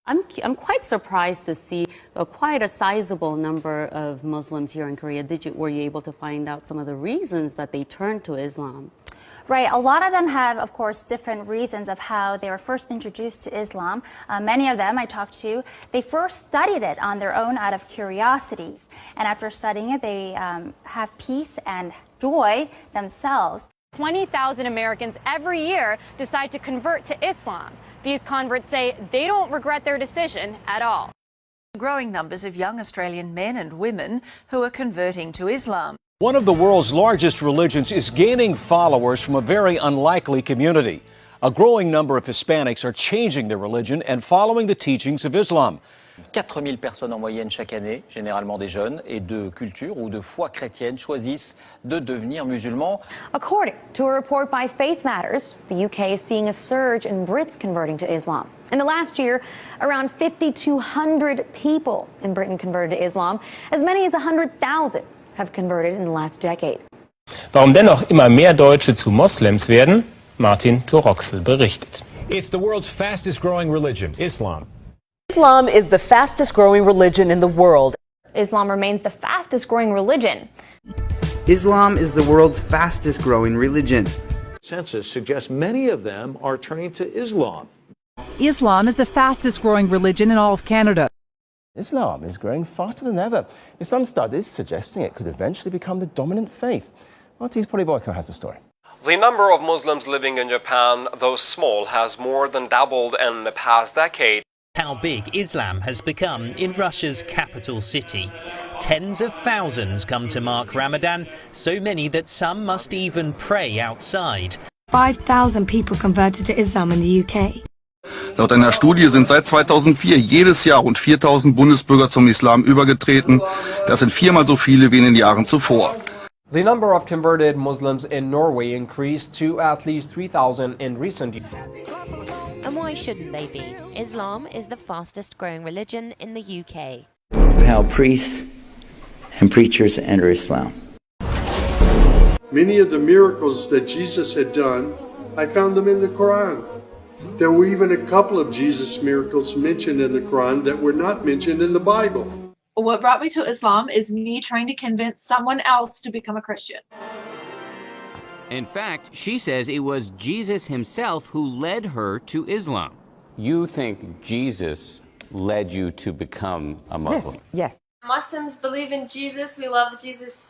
I'm quite surprised to see quite a sizable number of Muslims here in Korea. Were you able to find out some of the reasons that they turned to Islam? Right. A lot of them have, of course, different reasons of how they were first introduced to Islam. Many of them I talked to, they first studied it on their own out of curiosity. And after studying it, they have peace and joy themselves. 20,000 Americans every year decide to convert to Islam. These converts say they don't regret their decision at all. Growing numbers of young Australian men and women who are converting to Islam. One of the world's largest religions is gaining followers from a very unlikely community. A growing number of Hispanics are changing their religion and following the teachings of Islam. 4000 personnes en moyenne chaque année, généralement des jeunes, et de culture ou de foi chrétienne choisissent de devenir musulmans. According to a report by Faith Matters, the UK is seeing a surge in Brits converting to Islam. In the last year, around 5,200 people in Britain converted to Islam. As many as 100,000 have converted in the last decade. Warum dennoch immer mehr Deutsche zu Moslems werden? Martin Toroxel berichtet. It's the world's fastest growing religion, Islam. Islam is the fastest growing religion in the world. Islam remains the fastest growing religion. Islam is the world's fastest growing religion. Census suggests many of them are turning to Islam. Islam is the fastest growing religion in all of Canada. Islam is growing faster than ever, with some studies suggesting it could eventually become the dominant faith. RT's Polly Boyko has the story. The number of Muslims living in Japan, though small, has more than doubled in the past decade. How big Islam has become in Russia's capital city. Tens of thousands come to mark Ramadan, so many that some must even pray outside. 5,000 people converted to Islam in the UK. Laut einer Studie sind seit 2004 jedes Jahr rund 4.000 Bundesbürger zum Islam übergetreten. Das sind viermal so viele wie in den Jahren zuvor. The number of converted Muslims in Norway increased to at least 3,000 in recent years. And why shouldn't they be? Islam is the fastest growing religion in the UK. How priests and preachers enter Islam. Many of the miracles that Jesus had done, I found them in the Quran. There were even a couple of Jesus miracles mentioned in the Quran that were not mentioned in the Bible. What brought me to Islam is me trying to convince someone else to become a Christian. In fact, she says it was Jesus himself who led her to Islam. You think Jesus led you to become a Muslim? Yes. Muslims believe in Jesus. We love Jesus